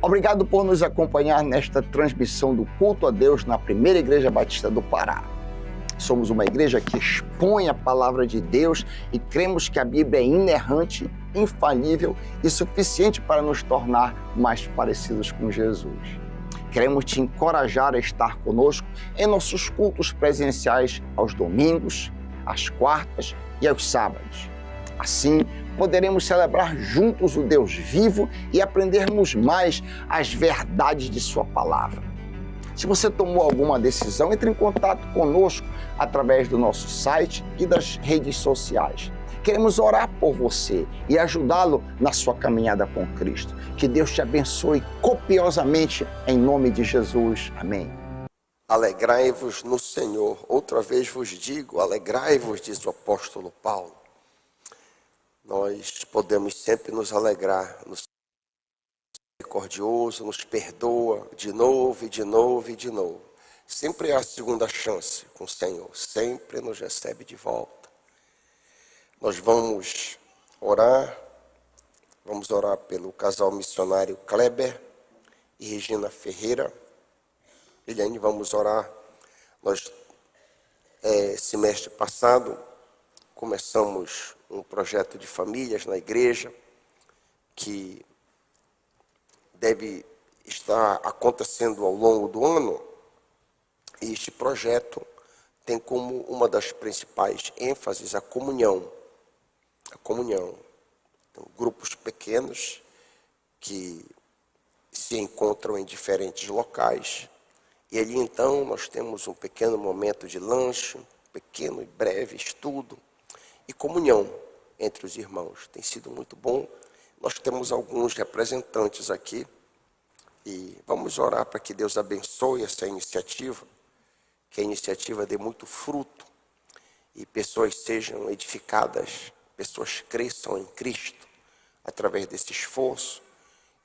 Obrigado por nos acompanhar nesta transmissão do culto a Deus na Primeira Igreja Batista do Pará. Somos uma igreja que expõe a palavra de Deus e cremos que a Bíblia é inerrante, infalível e suficiente para nos tornar mais parecidos com Jesus. Queremos te encorajar a estar conosco em nossos cultos presenciais aos domingos, às quartas e aos sábados. Assim, poderemos celebrar juntos o Deus vivo e aprendermos mais as verdades de sua palavra. Se você tomou alguma decisão, entre em contato conosco através do nosso site e das redes sociais. Queremos orar por você e ajudá-lo na sua caminhada com Cristo. Que Deus te abençoe copiosamente em nome de Jesus. Amém. Alegrai-vos no Senhor. Outra vez vos digo, alegrai-vos, diz o apóstolo Paulo. Nós podemos sempre nos alegrar no Senhor misericordioso, nos perdoa de novo e de novo e de novo. Sempre há a segunda chance com o Senhor, sempre nos recebe de volta. Nós vamos orar pelo casal missionário Kleber e Regina Ferreira. Eliane, vamos orar. Nós, semestre passado, começamos um projeto de famílias na igreja que deve estar acontecendo ao longo do ano. E este projeto tem como uma das principais ênfases a comunhão. A comunhão. Então, grupos pequenos que se encontram em diferentes locais. E ali então nós temos um pequeno momento de lanche, um pequeno e breve estudo e comunhão entre os irmãos. Tem sido muito bom. Nós temos alguns representantes aqui e vamos orar para que Deus abençoe essa iniciativa, que a iniciativa dê muito fruto e pessoas sejam edificadas, pessoas cresçam em Cristo através desse esforço.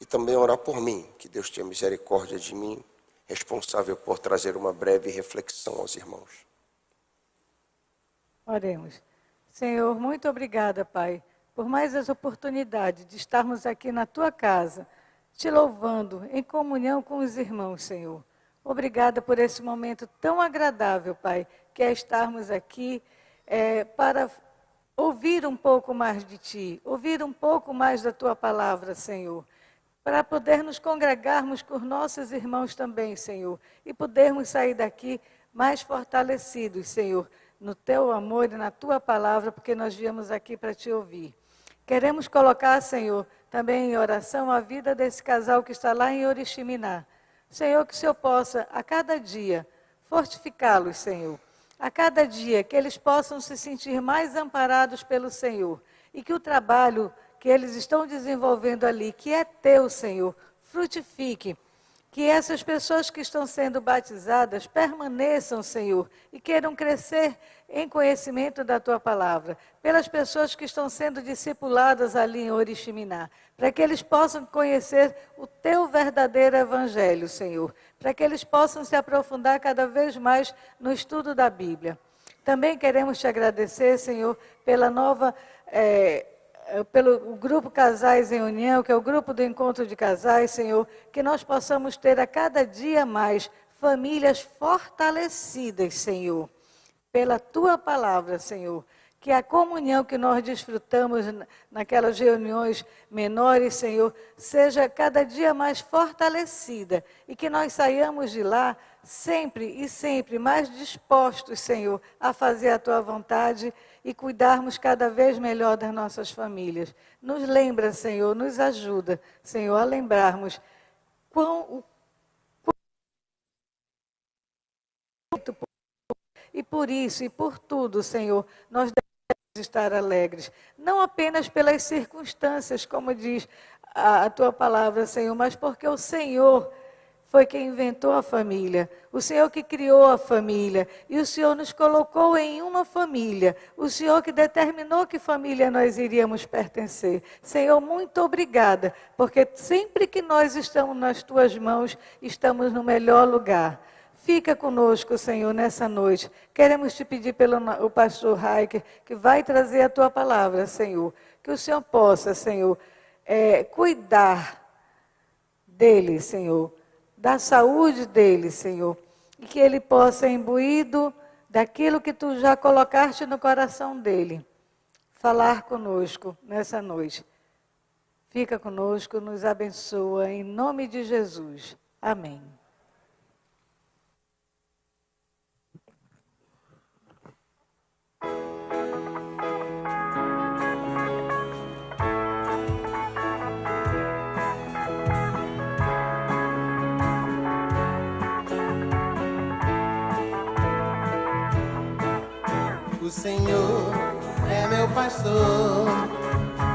E também orar por mim, que Deus tenha misericórdia de mim, responsável por trazer uma breve reflexão aos irmãos. Oremos. Senhor, muito obrigada, Pai, por mais as oportunidades de estarmos aqui na Tua casa, te louvando em comunhão com os irmãos, Senhor. Obrigada por esse momento tão agradável, Pai, que é estarmos aqui para ouvir um pouco mais de Ti, ouvir um pouco mais da Tua palavra, Senhor, para poder nos congregarmos com nossos irmãos também, Senhor, e podermos sair daqui mais fortalecidos, Senhor, no Teu amor e na Tua palavra, porque nós viemos aqui para Te ouvir. Queremos colocar, Senhor, também em oração a vida desse casal que está lá em Oriximiná. Senhor, que o Senhor possa, a cada dia, fortificá-los, Senhor. A cada dia, que eles possam se sentir mais amparados pelo Senhor. E que o trabalho que eles estão desenvolvendo ali, que é Teu, Senhor, frutifique. Que essas pessoas que estão sendo batizadas permaneçam, Senhor, e queiram crescer em conhecimento da Tua palavra. Pelas pessoas que estão sendo discipuladas ali em Oriximiná, para que eles possam conhecer o Teu verdadeiro Evangelho, Senhor. Para que eles possam se aprofundar cada vez mais no estudo da Bíblia. Também queremos Te agradecer, Senhor, pela nova... pelo grupo Casais em União, que é o grupo do encontro de casais, Senhor, que nós possamos ter a cada dia mais famílias fortalecidas, Senhor, pela Tua palavra, Senhor, que a comunhão que nós desfrutamos naquelas reuniões menores, Senhor, seja cada dia mais fortalecida e que nós saiamos de lá sempre e sempre mais dispostos, Senhor, a fazer a Tua vontade e cuidarmos cada vez melhor das nossas famílias. Nos lembra, Senhor, nos ajuda, Senhor, a lembrarmos e por isso e por tudo, Senhor, nós devemos estar alegres. Não apenas pelas circunstâncias, como diz a Tua palavra, Senhor, mas porque o Senhor foi quem inventou a família, o Senhor que criou a família, e o Senhor nos colocou em uma família, o Senhor que determinou que família nós iríamos pertencer. Senhor, muito obrigada, porque sempre que nós estamos nas Tuas mãos, estamos no melhor lugar. Fica conosco, Senhor, nessa noite. Queremos Te pedir pelo o pastor Raiker, que vai trazer a Tua palavra, Senhor, que o Senhor possa, Senhor, cuidar dele, Senhor, da saúde dele, Senhor, e que ele possa, imbuído daquilo que tu já colocaste no coração dele, falar conosco nessa noite. Fica conosco, nos abençoa, em nome de Jesus. Amém. O Senhor é meu pastor,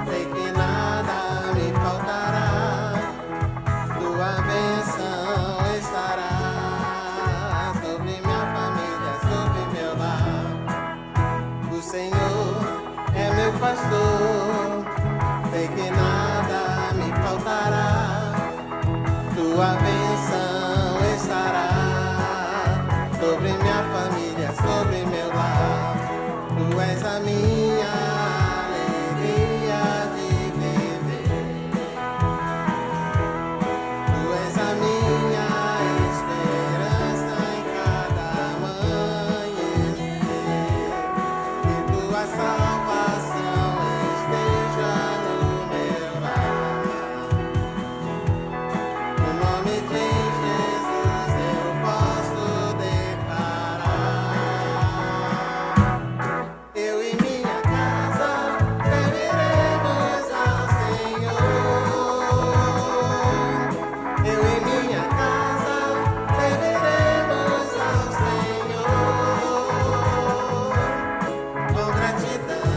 sei que nada me faltará. Tua bênção estará sobre minha família, sobre meu lar. O Senhor é meu pastor, sei que nada me faltará. Tua bênção estará sobre minha família, sobre meu lar. Tu és a minha alegria de viver. Tu és a minha esperança em cada amanhecer. Que tua salvação esteja no meu lar. No nome de Jesus eu posso declarar. Eu e minha casa serviremos ao Senhor. Eu e minha casa serviremos ao Senhor. Com gratidão,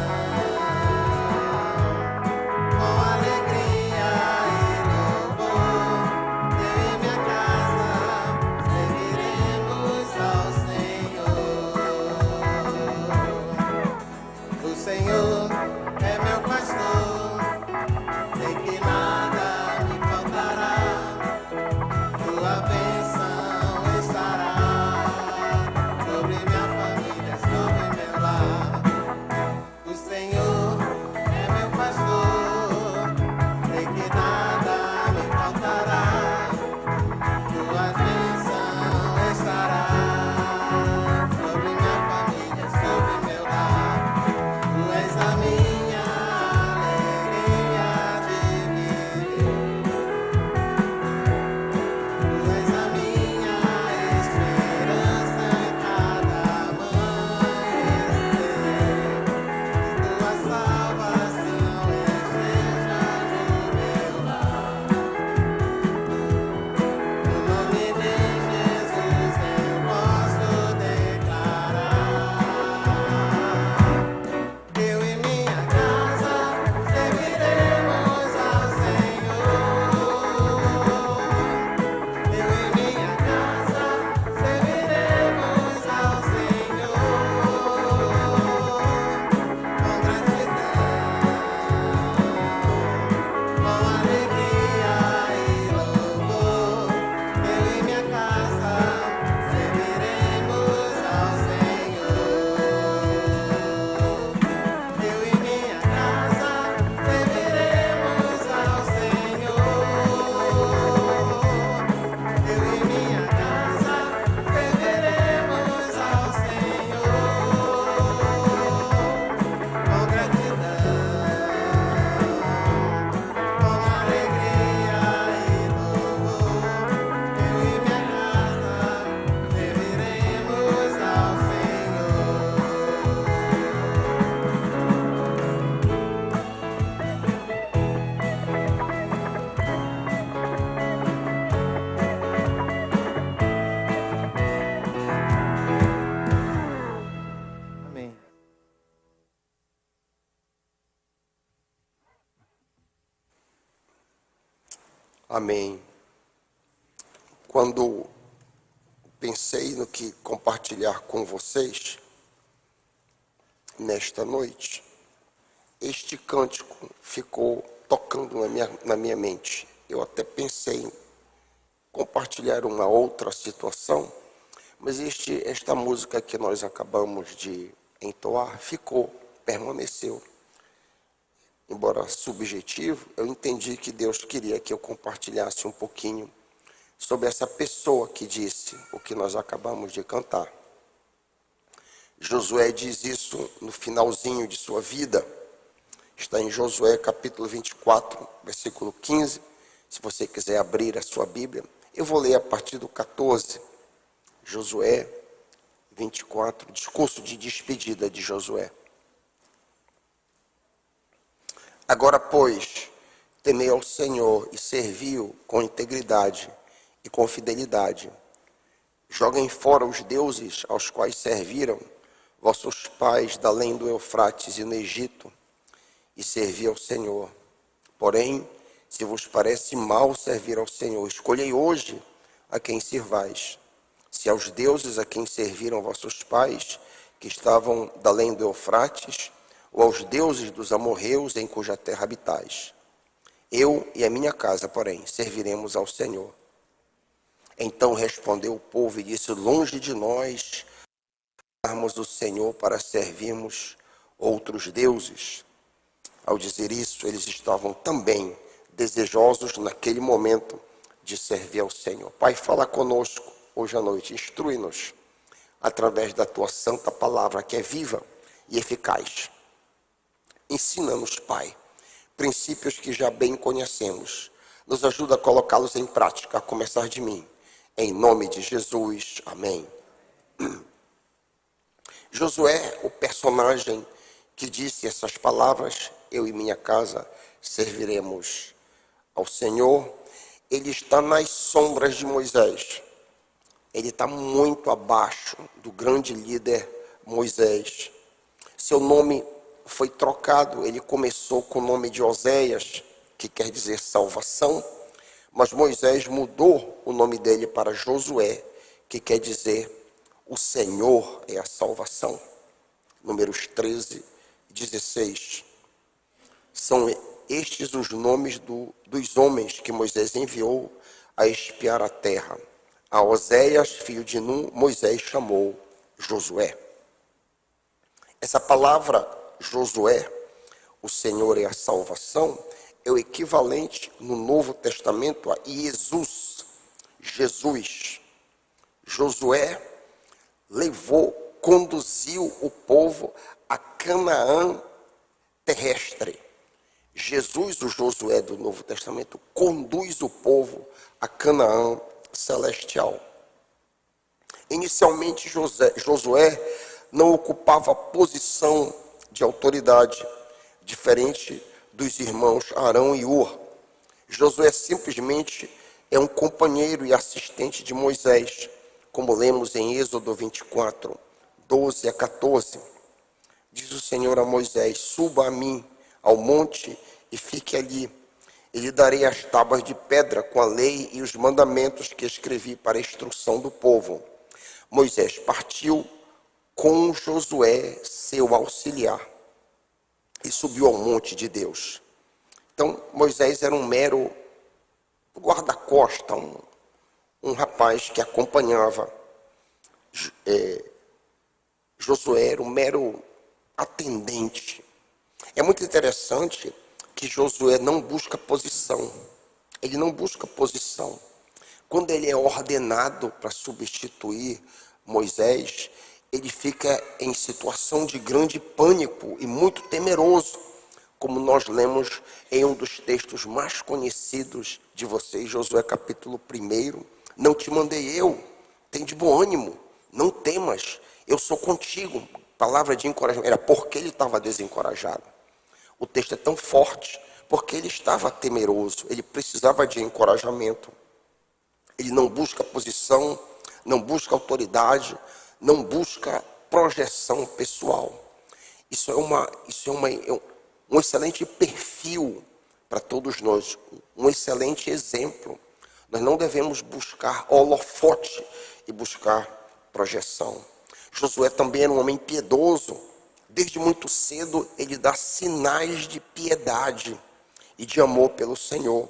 com alegria e louvor. Eu e minha casa serviremos ao Senhor. O Senhor é meu pastor, sei que nada me faltará. Tua bênção estará sobre minha família, sobre meu lar. O Senhor é meu pastor, sei que nada me faltará. Tua bênção estará sobre minha família, sobre meu lar. Tu és a minha alegria de viver. Tu és a minha esperança em cada amanhecer. Que tua salvação esteja no meu lar. No nome de Jesus eu posso declarar. Eu e minha casa serviremos ao Senhor. Eu e minha casa serviremos ao Senhor. Com gratidão, com alegria e louvor. Eu e minha casa serviremos ao Senhor. Eu e minha casa serviremos ao Senhor. Eu e minha casa serviremos ao Senhor. Com gratidão, com alegria e louvor. Eu e minha casa serviremos ao Senhor. Amém. Amém. Quando pensei no que compartilhar com vocês nesta noite, este cântico ficou tocando na minha mente. Eu até pensei em compartilhar uma outra situação, mas esta música que nós acabamos de entoar permaneceu. embora subjetivo, eu entendi que Deus queria que eu compartilhasse um pouquinho sobre essa pessoa que disse o que nós acabamos de cantar. Josué diz isso no finalzinho de sua vida. Está em Josué capítulo 24, versículo 15. Se você quiser abrir a sua Bíblia, eu vou ler a partir do 14. Josué 24, discurso de despedida de Josué. Agora, pois, temei ao Senhor e servi-o com integridade e com fidelidade. Joguem fora os deuses aos quais serviram vossos pais da além do Eufrates e no Egito, e servi ao Senhor. Porém, se vos parece mal servir ao Senhor, escolhei hoje a quem servais. Se aos deuses a quem serviram vossos pais, que estavam da além do Eufrates, ou aos deuses dos amorreus em cuja terra habitais. Eu e a minha casa, porém, serviremos ao Senhor. Então respondeu o povo e disse, longe de nós, darmos o Senhor para servirmos outros deuses. Ao dizer isso, eles estavam também desejosos naquele momento de servir ao Senhor. Pai, fala conosco hoje à noite, instrui-nos através da tua santa palavra que é viva e eficaz. Ensina-nos, Pai, princípios que já bem conhecemos. Nos ajuda a colocá-los em prática, a começar de mim. Em nome de Jesus, amém. Josué, o personagem que disse essas palavras, eu e minha casa serviremos ao Senhor, ele está nas sombras de Moisés. Ele está muito abaixo do grande líder Moisés. Seu nome foi trocado, ele começou com o nome de Oséias, que quer dizer salvação, mas Moisés mudou o nome dele para Josué, que quer dizer o Senhor é a salvação. Números 13 e 16. São estes os nomes dos homens que Moisés enviou a espiar a terra. A Oséias, filho de Nun, Moisés chamou Josué. Essa palavra Josué, o Senhor é a salvação, é o equivalente no Novo Testamento a Jesus. Josué conduziu o povo a Canaã terrestre. Jesus, o Josué do Novo Testamento, conduz o povo a Canaã celestial. Inicialmente, Josué não ocupava posição de autoridade, diferente dos irmãos Arão e Ur. Josué simplesmente é um companheiro e assistente de Moisés, como lemos em Êxodo 24, 12 a 14. Diz o Senhor a Moisés, suba a mim ao monte e fique ali. E lhe darei as tábuas de pedra com a lei e os mandamentos que escrevi para a instrução do povo. Moisés partiu com Josué, seu auxiliar, e subiu ao monte de Deus. Então, Moisés era um mero guarda-costa, um rapaz que acompanhava. Josué era um mero atendente. É muito interessante que Josué não busca posição. Ele não busca posição. Quando ele é ordenado para substituir Moisés, ele fica em situação de grande pânico e muito temeroso, como nós lemos em um dos textos mais conhecidos de vocês, Josué capítulo 1. Não te mandei eu, tem de bom ânimo, não temas, eu sou contigo. Palavra de encorajamento, era porque ele estava desencorajado. O texto é tão forte, porque ele estava temeroso, ele precisava de encorajamento. Ele não busca posição, não busca autoridade, não busca projeção pessoal. Isso é um excelente perfil para todos nós, um excelente exemplo. Nós não devemos buscar holofote e buscar projeção. Josué também era um homem piedoso. Desde muito cedo ele dá sinais de piedade e de amor pelo Senhor.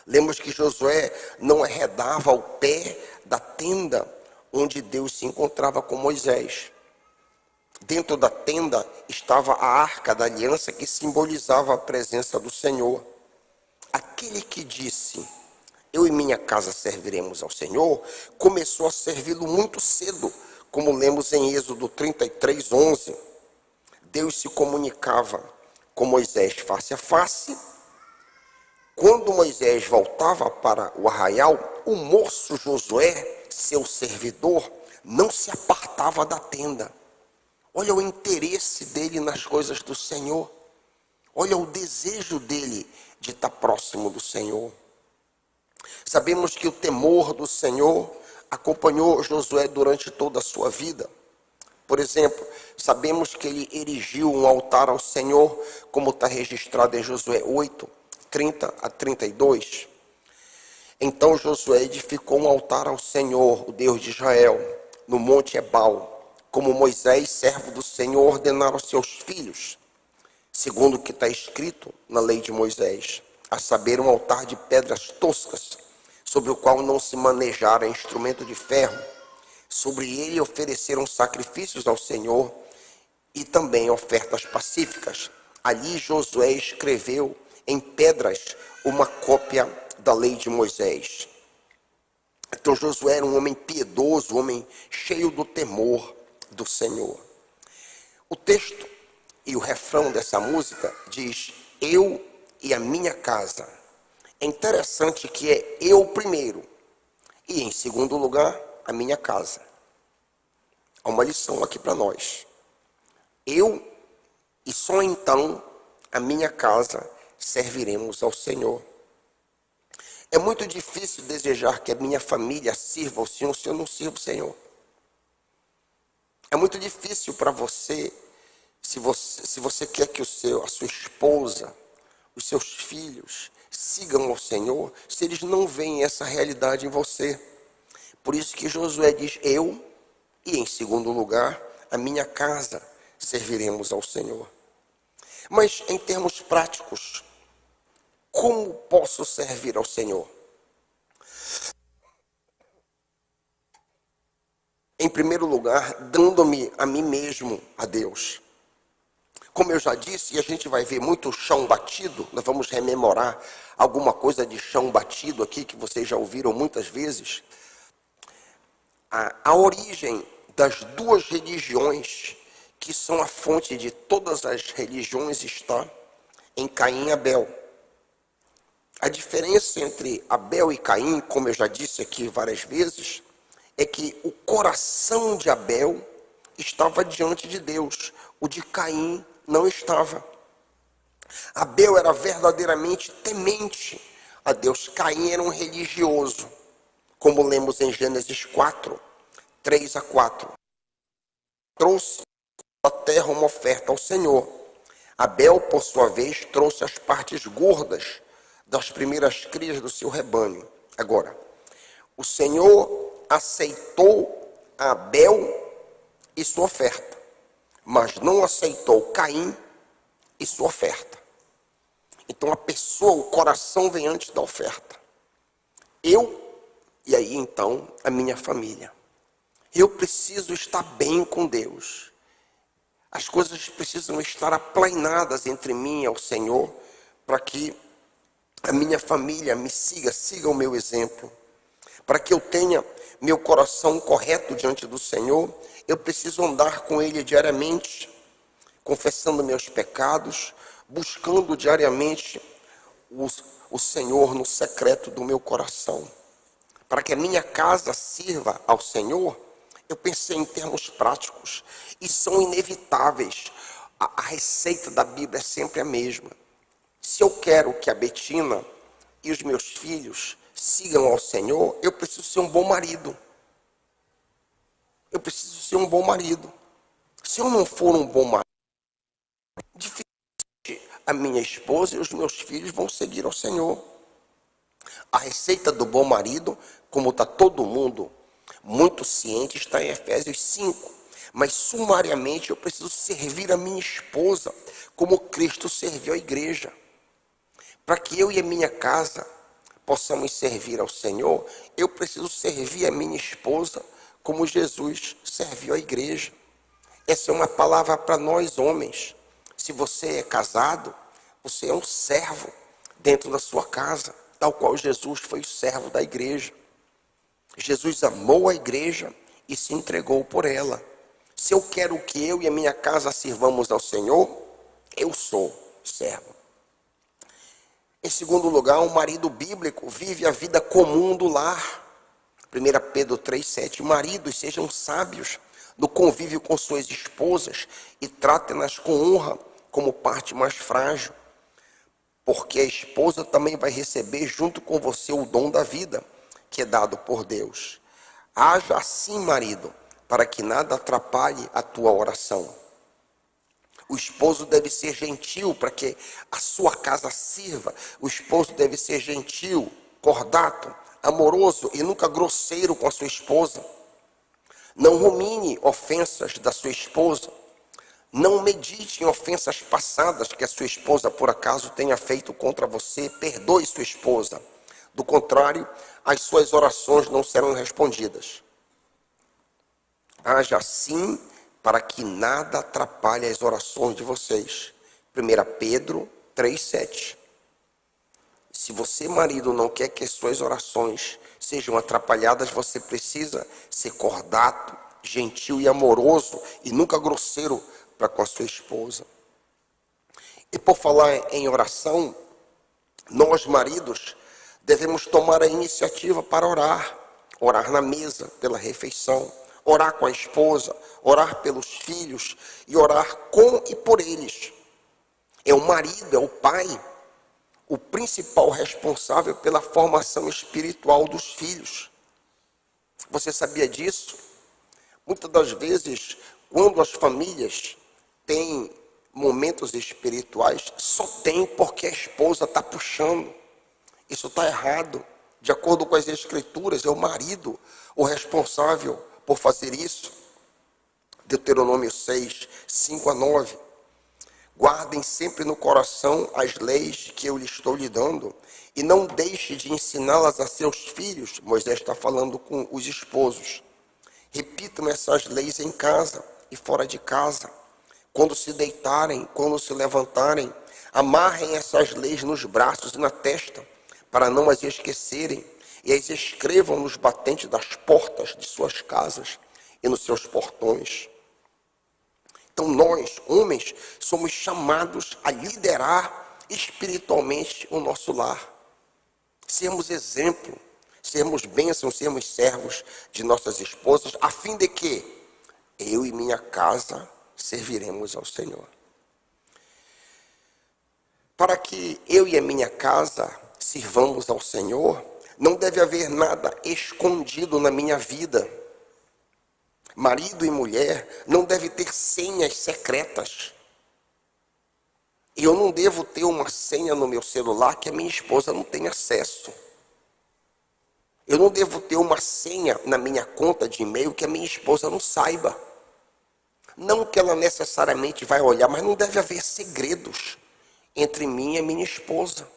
Lemos que Josué não arredava ao pé da tenda onde Deus se encontrava com Moisés. Dentro da tenda estava a arca da aliança, que simbolizava a presença do Senhor. Aquele que disse: eu e minha casa serviremos ao Senhor, começou a servi-lo muito cedo, como lemos em Êxodo 33:11. Deus se comunicava com Moisés face a face. Quando Moisés voltava para o arraial, o moço Josué, seu servidor, não se apartava da tenda. Olha o interesse dele nas coisas do Senhor. Olha o desejo dele de estar próximo do Senhor. Sabemos que o temor do Senhor acompanhou Josué durante toda a sua vida. Por exemplo, sabemos que ele erigiu um altar ao Senhor, como está registrado em Josué 8, 30 a 32. Então Josué edificou um altar ao Senhor, o Deus de Israel, no monte Ebal, como Moisés, servo do Senhor, ordenara aos seus filhos, segundo o que está escrito na lei de Moisés, a saber, um altar de pedras toscas, sobre o qual não se manejara instrumento de ferro. Sobre ele ofereceram sacrifícios ao Senhor e também ofertas pacíficas. Ali Josué escreveu em pedras uma cópia da lei de Moisés. Então Josué era um homem piedoso, um homem cheio do temor do Senhor. O texto e o refrão dessa música diz: eu e a minha casa. É interessante que é eu primeiro e, em segundo lugar, a minha casa. Há uma lição aqui para nós. Eu e só então a minha casa serviremos ao Senhor. É muito difícil desejar que a minha família sirva ao Senhor se eu não sirvo o Senhor. É muito difícil para você, se você quer que a sua esposa, os seus filhos sigam ao Senhor, se eles não veem essa realidade em você. Por isso que Josué diz: eu e, em segundo lugar, a minha casa serviremos ao Senhor. Mas, em termos práticos, como posso servir ao Senhor? Em primeiro lugar, dando-me a mim mesmo a Deus. Como eu já disse, e a gente vai ver muito chão batido, nós vamos rememorar alguma coisa de chão batido aqui, que vocês já ouviram muitas vezes. A origem das duas religiões, que são a fonte de todas as religiões, está em Caim e Abel. A diferença entre Abel e Caim, como eu já disse aqui várias vezes, é que o coração de Abel estava diante de Deus, o de Caim não estava. Abel era verdadeiramente temente a Deus. Caim era um religioso, como lemos em Gênesis 4, 3 a 4. Trouxe da terra uma oferta ao Senhor. Abel, por sua vez, trouxe as partes gordas das primeiras crias do seu rebanho. Agora, o Senhor aceitou Abel e sua oferta, mas não aceitou Caim e sua oferta. Então a pessoa, o coração vem antes da oferta. Eu, e aí então a minha família. Eu preciso estar bem com Deus. As coisas precisam estar aplainadas entre mim e o Senhor, para que a minha família me siga o meu exemplo. Para que eu tenha meu coração correto diante do Senhor, eu preciso andar com Ele diariamente, confessando meus pecados, buscando diariamente o Senhor no secreto do meu coração. Para que a minha casa sirva ao Senhor, eu pensei em termos práticos, e são inevitáveis. A receita da Bíblia é sempre a mesma. Se eu quero que a Betina e os meus filhos sigam ao Senhor, eu preciso ser um bom marido. Eu preciso ser um bom marido. Se eu não for um bom marido, dificilmente a minha esposa e os meus filhos vão seguir ao Senhor. A receita do bom marido, como está todo mundo muito ciente, está em Efésios 5. Mas sumariamente eu preciso servir a minha esposa como Cristo serviu a igreja. Para que eu e a minha casa possamos servir ao Senhor, eu preciso servir a minha esposa como Jesus serviu a igreja. Essa é uma palavra para nós homens. Se você é casado, você é um servo dentro da sua casa, tal qual Jesus foi o servo da igreja. Jesus amou a igreja e se entregou por ela. Se eu quero que eu e a minha casa sirvamos ao Senhor, eu sou servo. Em segundo lugar, um marido bíblico vive a vida comum do lar. 1 Pedro 3,7. Maridos, sejam sábios no convívio com suas esposas e tratem-nas com honra como parte mais frágil, porque a esposa também vai receber junto com você o dom da vida, que é dado por Deus. Haja assim, marido, para que nada atrapalhe a tua oração. O esposo deve ser gentil para que a sua casa sirva. O esposo deve ser gentil, cordato, amoroso e nunca grosseiro com a sua esposa. Não rumine ofensas da sua esposa. Não medite em ofensas passadas que a sua esposa por acaso tenha feito contra você. Perdoe sua esposa. Do contrário, as suas orações não serão respondidas. Haja assim para que nada atrapalhe as orações de vocês. 1 Pedro 3,7. Se você, marido, não quer que as suas orações sejam atrapalhadas, você precisa ser cordato, gentil e amoroso e nunca grosseiro para com a sua esposa. E por falar em oração, nós, maridos, devemos tomar a iniciativa para orar. Orar na mesa, pela refeição, orar com a esposa, orar pelos filhos e orar com e por eles. É o marido, é o pai, o principal responsável pela formação espiritual dos filhos. Você sabia disso? Muitas das vezes, quando as famílias têm momentos espirituais, só tem porque a esposa está puxando. Isso está errado. De acordo com as Escrituras, é o marido o responsável por fazer isso. Deuteronômio 6, 5-9. Guardem sempre no coração as leis que eu lhe estou lhe dando e não deixe de ensiná-las a seus filhos. Moisés está falando com os esposos. Repitam essas leis em casa e fora de casa. Quando se deitarem, quando se levantarem, amarrem essas leis nos braços e na testa, para não as esquecerem, e as escrevam nos batentes das portas de suas casas e nos seus portões. Então nós, homens, somos chamados a liderar espiritualmente o nosso lar. Sermos exemplo, sermos bênçãos, sermos servos de nossas esposas, a fim de que eu e minha casa serviremos ao Senhor. Para que eu e a minha casa sirvamos ao Senhor, não deve haver nada escondido na minha vida. Marido e mulher não devem ter senhas secretas. Eu não devo ter uma senha no meu celular que a minha esposa não tenha acesso. Eu não devo ter uma senha na minha conta de e-mail que a minha esposa não saiba. Não que ela necessariamente vai olhar, mas não deve haver segredos entre mim e a minha esposa.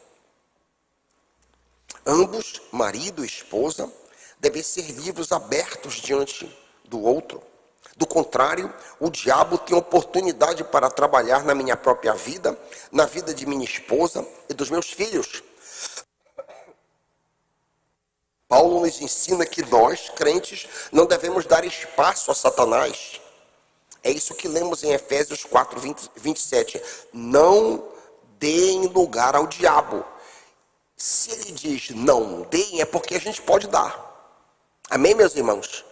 Ambos, marido e esposa, devem ser livros abertos diante do outro. Do contrário, o diabo tem oportunidade para trabalhar na minha própria vida, na vida de minha esposa e dos meus filhos. Paulo nos ensina que nós, crentes, não devemos dar espaço a Satanás. É isso que lemos em Efésios 4, 27. Não deem lugar ao diabo. Se ele diz não deem, é porque a gente pode dar. Amém, meus irmãos?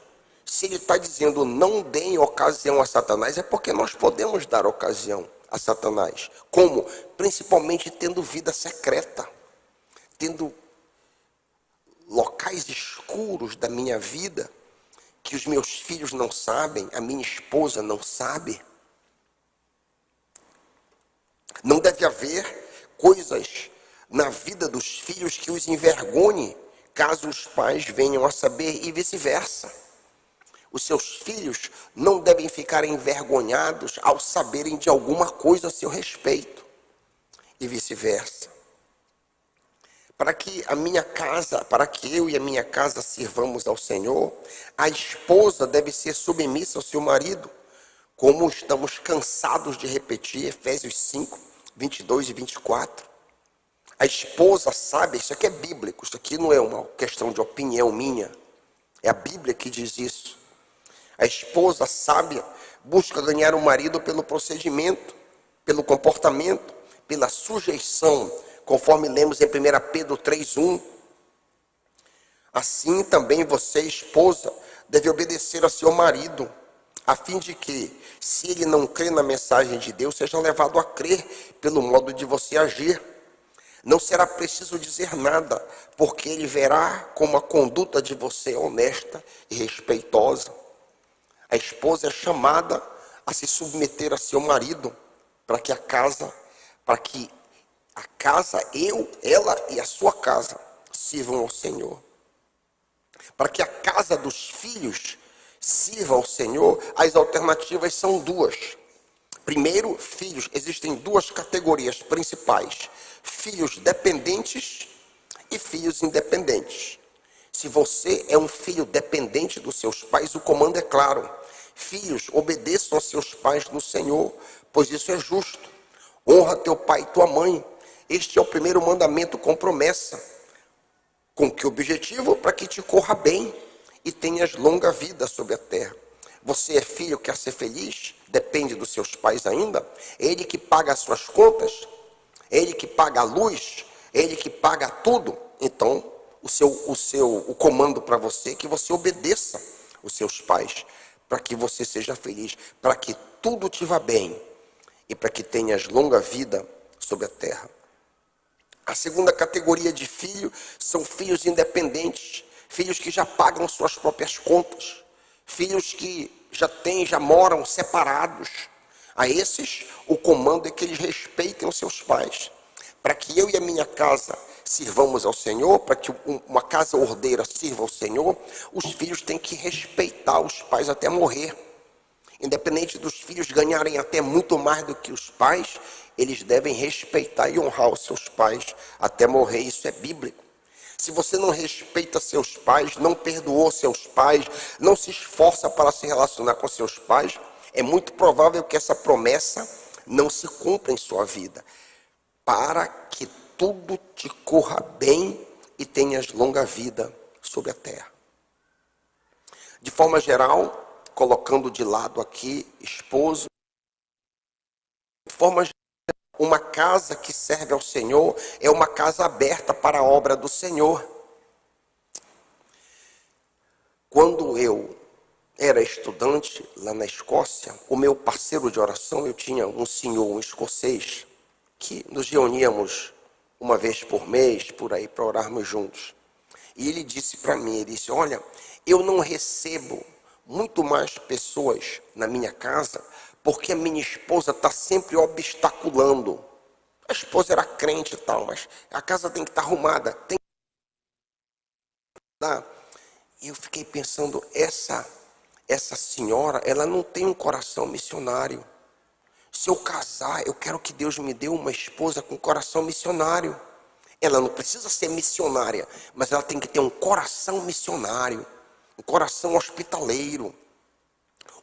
Se ele está dizendo não deem ocasião a Satanás, é porque nós podemos dar ocasião a Satanás. Como? Principalmente tendo vida secreta. Tendo locais escuros da minha vida, que os meus filhos não sabem, a minha esposa não sabe. Não deve haver coisas na vida dos filhos que os envergonhe, caso os pais venham a saber, e vice-versa. Os seus filhos não devem ficar envergonhados ao saberem de alguma coisa a seu respeito, e vice-versa. Para que a minha casa, para que eu e a minha casa sirvamos ao Senhor, a esposa deve ser submissa ao seu marido, como estamos cansados de repetir, Efésios 5, 22 e 24. A esposa sábia, isso aqui é bíblico, isso aqui não é uma questão de opinião minha, é a Bíblia que diz isso. A esposa sábia busca ganhar o marido pelo procedimento, pelo comportamento, pela sujeição, conforme lemos em 1 Pedro 3:1. Assim também você, esposa, deve obedecer a seu marido, a fim de que, se ele não crê na mensagem de Deus, seja levado a crer pelo modo de você agir. Não será preciso dizer nada, porque ele verá como a conduta de você é honesta e respeitosa. A esposa é chamada a se submeter a seu marido, para que a casa, ela e a sua casa sirvam ao Senhor. Para que a casa dos filhos sirva ao Senhor, as alternativas são duas. Primeiro, filhos, existem duas categorias principais: filhos dependentes e filhos independentes. Se você é um filho dependente dos seus pais, o comando é claro: filhos, obedeçam aos seus pais no Senhor, pois isso é justo. Honra teu pai e tua mãe. Este é o primeiro mandamento com promessa. Com que objetivo? Para que te corra bem e tenhas longa vida sobre a terra. Você é filho, quer ser feliz? Depende dos seus pais ainda? É ele que paga as suas contas? É ele que paga a luz? É ele que paga tudo? Então, o comando para você é que você obedeça os seus pais, para que você seja feliz, para que tudo te vá bem e para que tenhas longa vida sobre a terra. A segunda categoria de filho são filhos independentes, filhos que já pagam suas próprias contas, filhos que já moram separados. A esses, o comando é que eles respeitem os seus pais. Para que eu e a minha casa sirvamos ao Senhor, para que uma casa ordeira sirva ao Senhor, os filhos têm que respeitar os pais até morrer. Independente dos filhos ganharem até muito mais do que os pais, eles devem respeitar e honrar os seus pais até morrer. Isso é bíblico. Se você não respeita seus pais, não perdoou seus pais, não se esforça para se relacionar com seus pais, é muito provável que essa promessa não se cumpra em sua vida. Para que tudo te corra bem e tenhas longa vida sobre a terra. De forma geral, colocando de lado aqui, esposo, de forma geral, uma casa que serve ao Senhor é uma casa aberta para a obra do Senhor. Quando eu era estudante lá na Escócia, o meu parceiro de oração, eu tinha um senhor, um escocês, que nos reuníamos uma vez por mês, por aí, para orarmos juntos. E ele disse para mim, ele disse: olha, eu não recebo muito mais pessoas na minha casa, porque a minha esposa está sempre obstaculando. A esposa era crente e tal, mas a casa tem que estar arrumada. E eu fiquei pensando, essa senhora, ela não tem um coração missionário. Se eu casar, eu quero que Deus me dê uma esposa com coração missionário. Ela não precisa ser missionária, mas ela tem que ter um coração missionário, um coração hospitaleiro.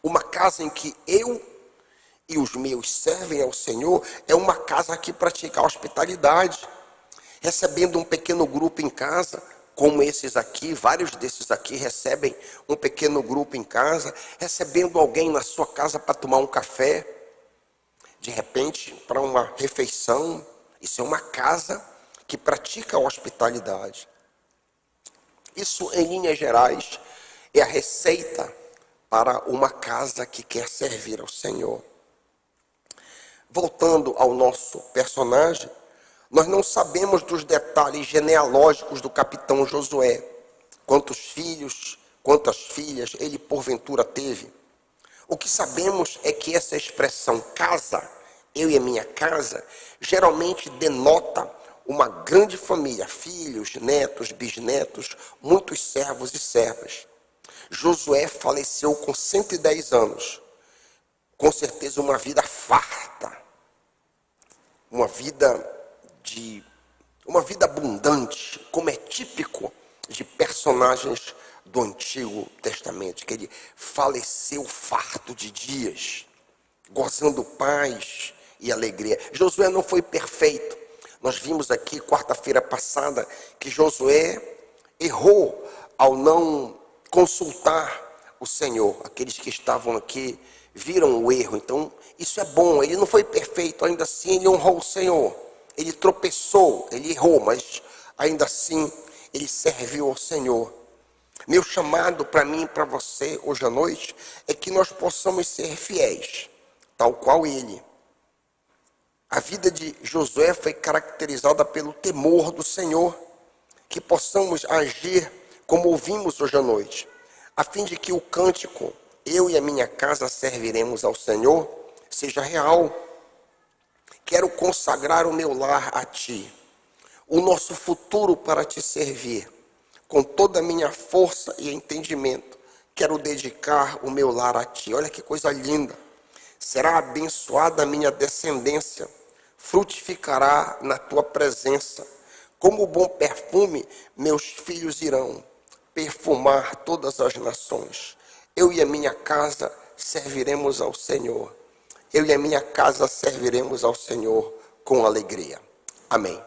Uma casa em que eu e os meus servem ao Senhor é uma casa que pratica a hospitalidade. Recebendo um pequeno grupo em casa, como esses aqui, vários desses aqui recebem um pequeno grupo em casa, recebendo alguém na sua casa para tomar um café, de repente para uma refeição. Isso é uma casa que pratica a hospitalidade. Isso, em linhas gerais, é a receita para uma casa que quer servir ao Senhor. Voltando ao nosso personagem, nós não sabemos dos detalhes genealógicos do capitão Josué. Quantos filhos, quantas filhas ele porventura teve. O que sabemos é que essa expressão casa, eu e a minha casa, geralmente denota uma grande família, filhos, netos, bisnetos, muitos servos e servas. Josué faleceu com 110 anos. Com certeza uma vida farta. Uma vida abundante, como é típico de personagens do Antigo Testamento, que ele faleceu farto de dias. gozando paz e alegria. Josué não foi perfeito. Nós vimos aqui quarta-feira passada que Josué errou ao não consultar o Senhor. Aqueles que estavam aqui viram o erro. Então, isso é bom. Ele não foi perfeito, ainda assim ele honrou o Senhor. Ele tropeçou, ele errou, mas ainda assim ele serviu ao Senhor. Meu chamado para mim e para você hoje à noite é que nós possamos ser fiéis, tal qual ele. A vida de Josué foi caracterizada pelo temor do Senhor, que possamos agir como ouvimos hoje à noite, a fim de que o cântico, eu e a minha casa serviremos ao Senhor, seja real. Quero consagrar o meu lar a Ti, o nosso futuro para Te servir, com toda a minha força e entendimento. Quero dedicar o meu lar a Ti. Olha que coisa linda. Será abençoada a minha descendência, frutificará na Tua presença. Como bom perfume, meus filhos irão perfumar todas as nações. Eu e a minha casa serviremos ao Senhor. Eu e a minha casa serviremos ao Senhor com alegria. Amém.